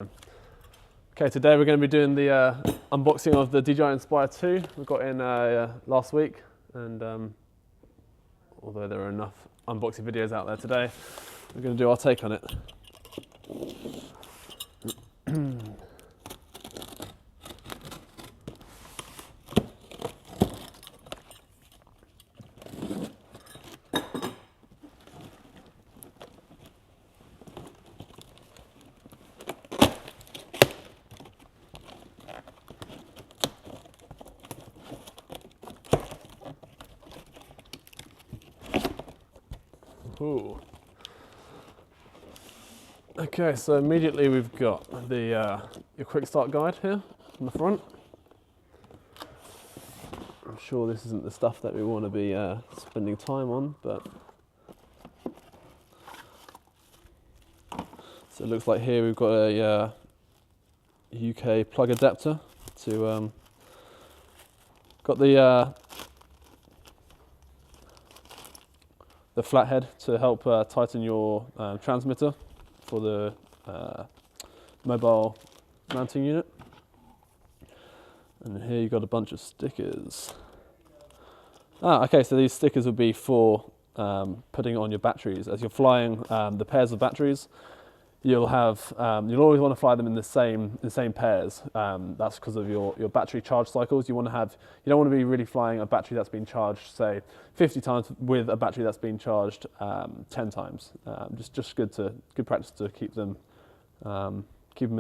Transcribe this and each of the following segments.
Okay, today we're going to be doing the unboxing of the DJI Inspire 2 we got in last week, and although there are enough unboxing videos out there today, we're going to do our take on it. Ooh. Okay, so immediately we've got the your quick start guide here on the front. I'm sure this isn't the stuff that we want to be spending time on, but so it looks like here we've got a UK plug adapter to got the flathead to help tighten your transmitter for the mobile mounting unit. And here you've got a bunch of stickers. Okay, so these stickers would be for putting on your batteries. As you're flying the pairs of batteries, you'll have you'll always want to fly them in the same pairs. That's because of your battery charge cycles. You don't want to be really flying a battery that's been charged, say, 50 times with a battery that's been charged 10 times. Just good practice to keep them in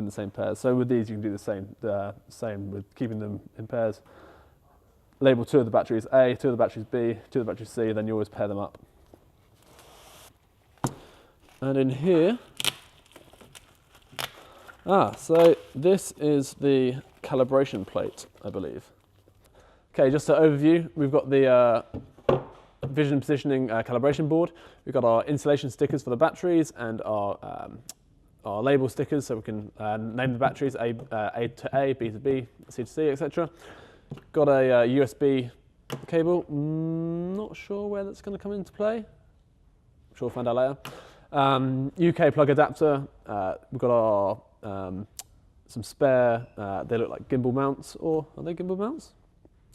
the same pairs. So with these, you can do the same with keeping them in pairs. Label 2 of the batteries A, 2 of the batteries B, 2 of the batteries C. Then you always pair them up. And in here. So this is the calibration plate, I believe. Okay, just an overview, we've got the vision positioning calibration board. We've got our installation stickers for the batteries and our label stickers, so we can name the batteries A to A, B to B, C to C, etc. Got a USB cable. Not sure where that's going to come into play. I'm sure we'll find out later. UK plug adapter. We've got our some spare, they look like gimbal mounts, or are they gimbal mounts?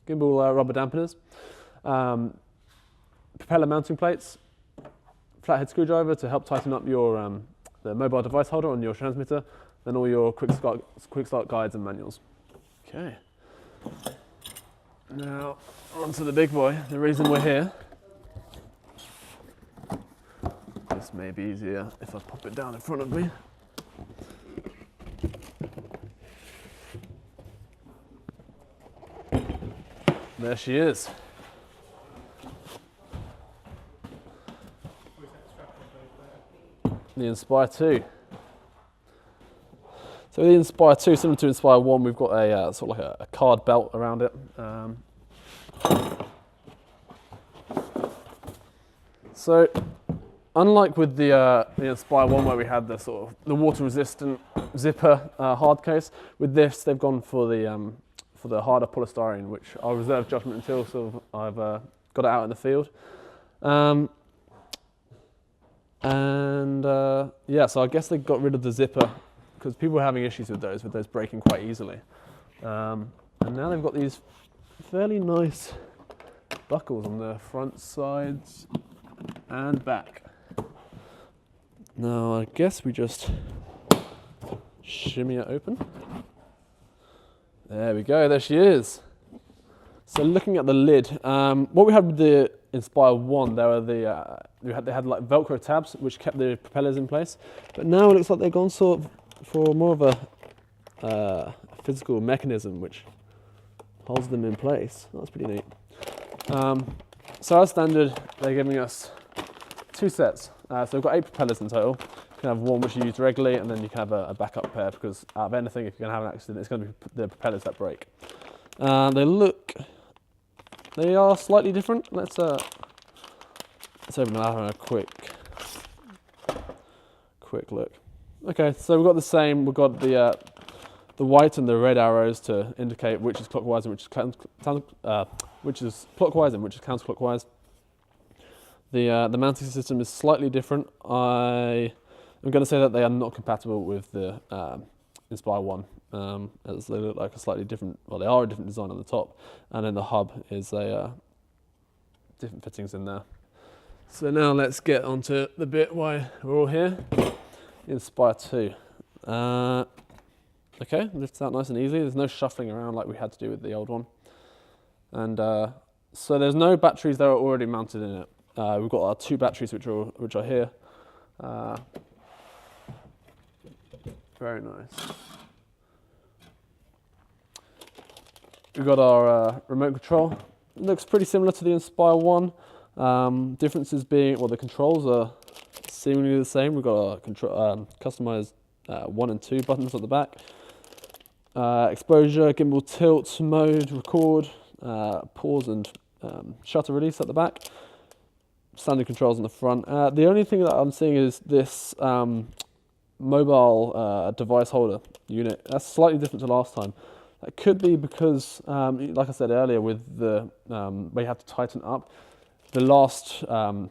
Gimbal rubber dampeners. Propeller mounting plates. Flathead screwdriver to help tighten up your the mobile device holder on your transmitter. Then all your quick start guides and manuals. Okay. Now on to the big boy. The reason we're here. This may be easier if I pop it down in front of me. There she is. The Inspire 2. So the Inspire 2, similar to Inspire 1, we've got a sort of like a card belt around it. So unlike with the Inspire 1, where we had the sort of the water-resistant zipper hard case, with this they've gone for the harder polystyrene, which I'll reserve judgment until sort of I've got it out in the field. Yeah, so I guess they got rid of the zipper because people were having issues with those breaking quite easily. And now they've got these fairly nice buckles on the front, sides, and back. Now I guess we just shimmy it open. There we go, there she is. So looking at the lid, what we had with the Inspire 1, there were they had like Velcro tabs which kept the propellers in place. But now it looks like they've gone sort of for more of a physical mechanism which holds them in place. That's pretty neat. So as standard, they're giving us 2 sets. So we've got 8 propellers in total. You can have one which you use regularly, and then you can have a backup pair, because out of anything, if you're going to have an accident, it's going to be the propellers that break. They are slightly different. Let's open that and have a quick look. Okay, so we've got the same. We've got the white and the red arrows to indicate which is clockwise and which is clockwise and which is counterclockwise. The mounting system is slightly different. I'm going to say that they are not compatible with the Inspire 1, as they look like a slightly different, well, they are a different design on the top, and then the hub is a different fittings in there. So now let's get onto the bit why we're all here. Inspire 2. Okay, lifts out nice and easy. There's no shuffling around like we had to do with the old one. And so there's no batteries that are already mounted in it. We've got our 2 batteries which are here. Very nice. We've got our remote control. It looks pretty similar to the Inspire 1. Differences being, well, the controls are seemingly the same. We've got our customized 1 and 2 buttons at the back. Exposure, gimbal tilt, mode, record, pause and shutter release at the back. Standard controls on the front. The only thing that I'm seeing is this mobile device holder unit. That's slightly different to last time. That could be because, like I said earlier, with the where you have to tighten up, the last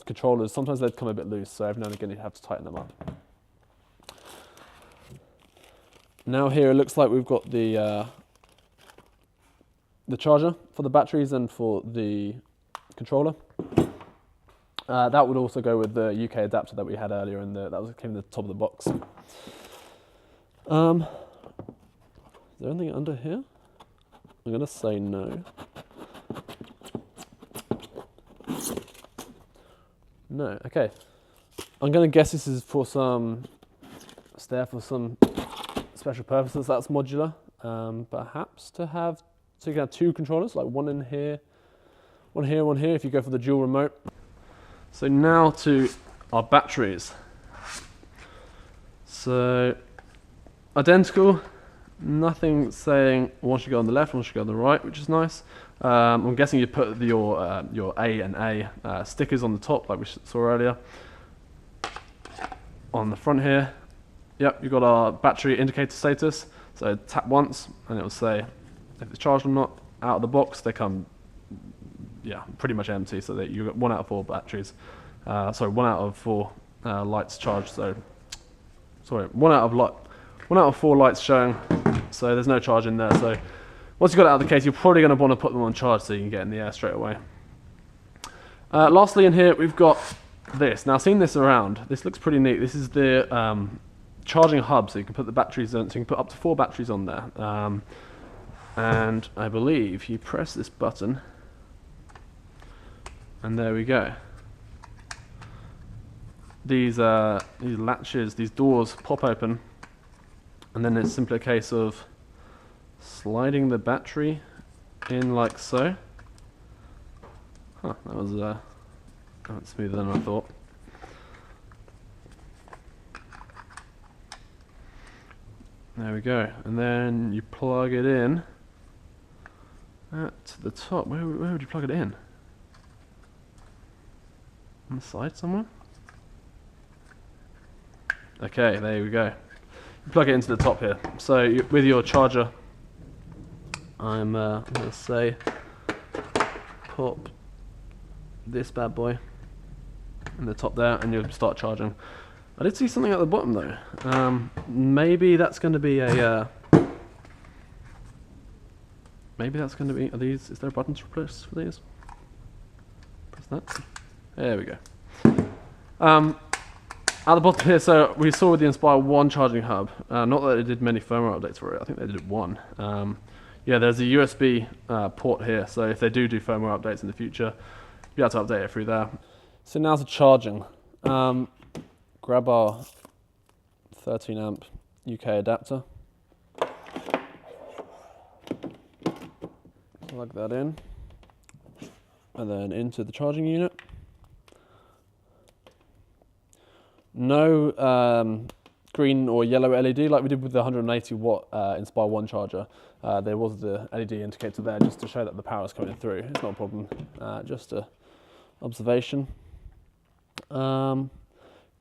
controllers, sometimes they'd come a bit loose, so every now and again you have to tighten them up. Now here it looks like we've got the charger for the batteries and for the controller. That would also go with the UK adapter that we had earlier, and that came in the top of the box. Is there anything under here? I'm gonna say no. No, okay. I'm gonna guess this is for some, it's there for some special purposes. That's modular. Perhaps to have, so you can have 2 controllers, like one in here, one here, one here, if you go for the dual remote. So now to our batteries. So identical, nothing saying one should go on the left, one should go on the right, which is nice. I'm guessing you put your A and A stickers on the top, like we saw earlier. On the front here, yep, you've got our battery indicator status. So tap once, and it will say if it's charged or not. Out of the box, they come, yeah, pretty much empty. So that you got 1 out of 4 batteries. Sorry, 1 out of 4 lights charged. So, sorry, 1 out of 4 lights showing. So there's no charge in there. So once you've got it out of the case, you're probably going to want to put them on charge so you can get in the air straight away. Lastly, in here we've got this. Now, seeing this around, this looks pretty neat. This is the charging hub, so you can put the batteries in. So you can put up to 4 batteries on there. And I believe you press this button, and there we go. These latches, these doors pop open, and then it's simply a case of sliding the battery in like so. Huh, that was smoother than I thought. There we go, and then you plug it in at the top. Where would you plug it in? On the side somewhere? Okay, there we go. You plug it into the top here. So with your charger, I'm going to say pop this bad boy in the top there, and you'll start charging. I did see something at the bottom though. Maybe that's going to be a. Maybe that's going to be. Are these? Is there a button to press for these? Press that. There we go. At the bottom here, so we saw with the Inspire 1 charging hub. Not that it did many firmware updates for it. I think they did 1. Yeah, there's a USB port here. So if they do firmware updates in the future, you'll be able to update it through there. So now to charging. Grab our 13 amp UK adapter, plug that in, and then into the charging unit. No green or yellow LED like we did with the 180 watt Inspire 1 charger. There was the LED indicator there just to show that the power is coming through. It's not a problem, just a observation.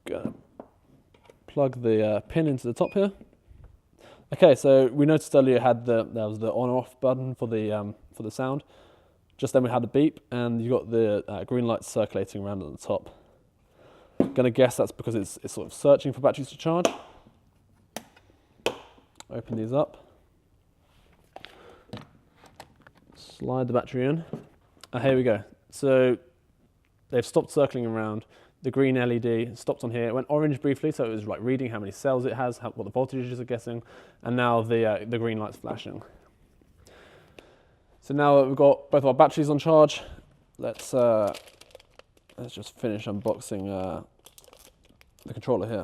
Gonna plug the pin into the top here. Okay, so we noticed earlier there was the on or off button for the sound. Just then we had the beep, and you got the green light circulating around at the top. Gonna guess that's because it's sort of searching for batteries to charge. Open these up. Slide the battery in. Here we go. So they've stopped circling around. The green LED stopped on here. It went orange briefly, so it was like reading how many cells it has, what the voltages are guessing, and now the green light's flashing. So now that we've got both our batteries on charge, let's just finish unboxing the controller here.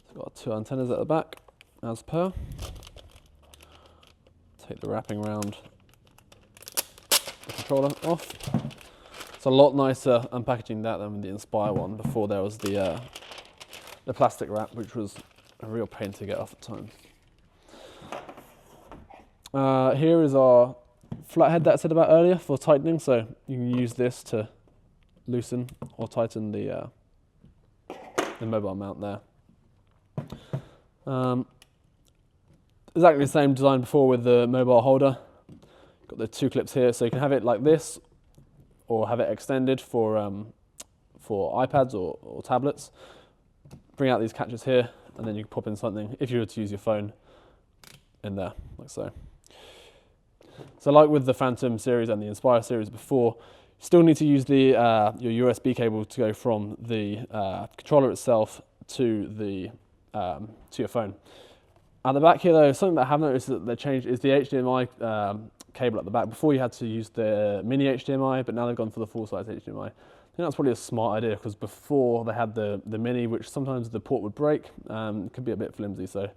It's got 2 antennas at the back, as per. Take the wrapping around the controller off. It's a lot nicer unpackaging that than the Inspire one. Before there was the plastic wrap, which was a real pain to get off at times. Here is our flathead that I said about earlier for tightening. So you can use this to loosen or tighten the mobile mount there. Exactly the same design before with the mobile holder. Got the 2 clips here, so you can have it like this, or have it extended for iPads or tablets. Bring out these catches here, and then you can pop in something if you were to use your phone in there, like so. So like with the Phantom series and the Inspire series before, you still need to use the your USB cable to go from the controller itself to your phone. At the back here though, something that I have noticed that they changed is the HDMI cable at the back. Before you had to use the mini HDMI, but now they've gone for the full-size HDMI. I think that's probably a smart idea, because before they had the mini, which sometimes the port would break. It could be a bit flimsy, so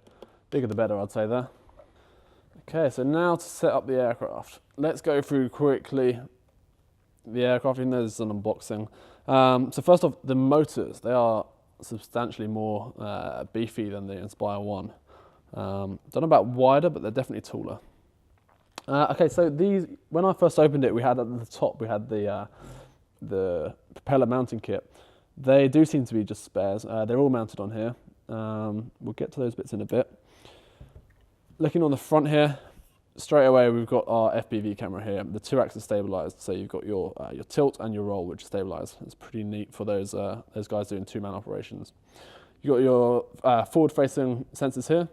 bigger the better, I'd say there. Okay, so now to set up the aircraft. Let's go through quickly the aircraft, even though this is an unboxing. So first off, the motors, they are substantially more beefy than the Inspire 1. Don't know about wider, but they're definitely taller. Okay, so these, when I first opened it, we had at the top, we had the propeller mounting kit. They do seem to be just spares. They're all mounted on here. We'll get to those bits in a bit. Looking on the front here, straight away we've got our FPV camera here. The 2-axis stabilized, so you've got your tilt and your roll, which is stabilized. It's pretty neat for those guys doing 2-man operations. You've got your forward-facing sensors here,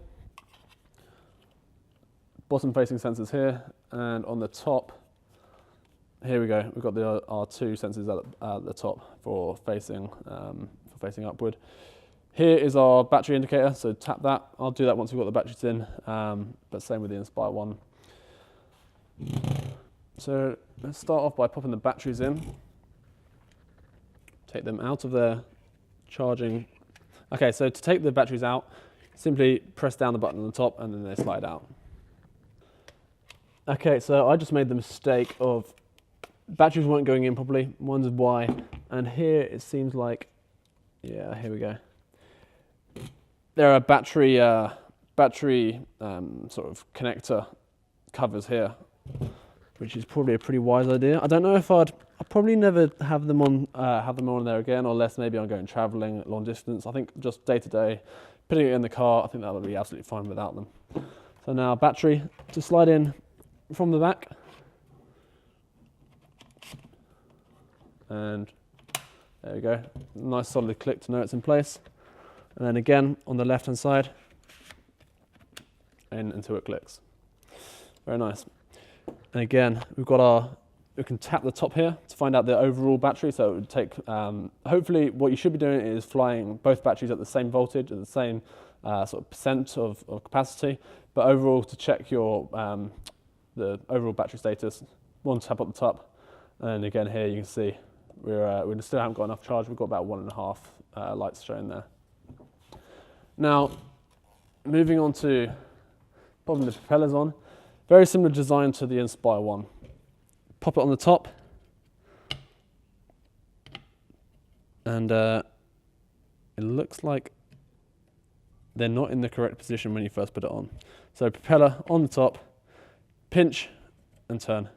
bottom-facing sensors here, and on the top, here we go. We've got our 2 sensors at the top for facing upward. Here is our battery indicator, so tap that. I'll do that once we've got the batteries in, but same with the Inspire 1. So let's start off by popping the batteries in. Take them out of their charging. Okay, so to take the batteries out, simply press down the button on the top and then they slide out. Okay, so I just made the mistake of batteries weren't going in properly. Wondered why, and here it seems like, yeah, here we go. There are battery sort of connector covers here, which is probably a pretty wise idea. I don't know if I'll probably never have them on there again, unless maybe I'm going traveling long distance. I think just day to day, putting it in the car, I think that would be absolutely fine without them. So now battery to slide in from the back, and there we go. Nice solid click to know it's in place. And then again on the left hand side, in until it clicks. Very nice. And again, we can tap the top here to find out the overall battery. So it would take, hopefully what you should be doing is flying both batteries at the same voltage, at the same sort of percent of capacity. But overall, to check your the overall battery status, one tap at the top. And again here you can see we still haven't got enough charge. We've got about 1.5 lights showing there. Now, moving on to popping the propellers on. Very similar design to the Inspire 1. Pop it on the top. And it looks like they're not in the correct position when you first put it on. So propeller on the top, pinch and turn.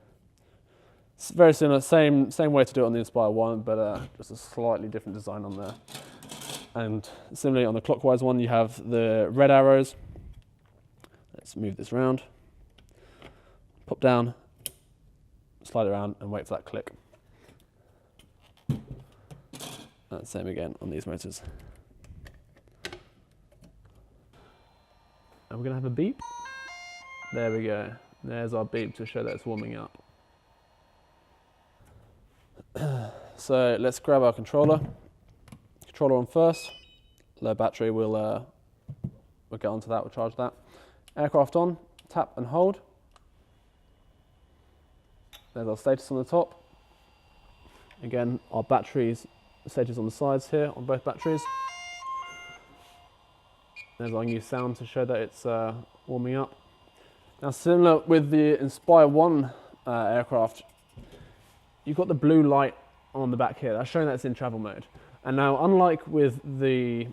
It's very similar, same way to do it on the Inspire 1, but just a slightly different design on there. And similarly on the clockwise one, you have the red arrows. Let's move this around. Pop down, slide it around and wait for that click. And same again on these motors. And we're going to have a beep. There we go. There's our beep to show that it's warming up. So let's grab our controller. Controller on first. Low battery, we'll get onto that, we'll charge that. Aircraft on, tap and hold. There's our status on the top. Again, our batteries, status on the sides here on both batteries. There's our new sound to show that it's warming up. Now, similar with the Inspire 1 aircraft, you've got the blue light on the back here. That's showing that it's in travel mode. And now, unlike with the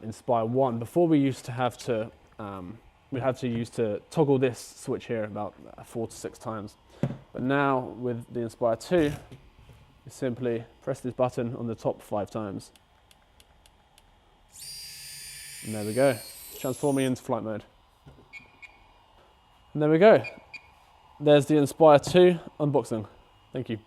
Inspire 1, before we used to have to, toggle this switch here about 4 to 6 times. But now, with the Inspire 2, you simply press this button on the top 5 times. And there we go, transforming into flight mode. And there we go. There's the Inspire 2 unboxing. Thank you.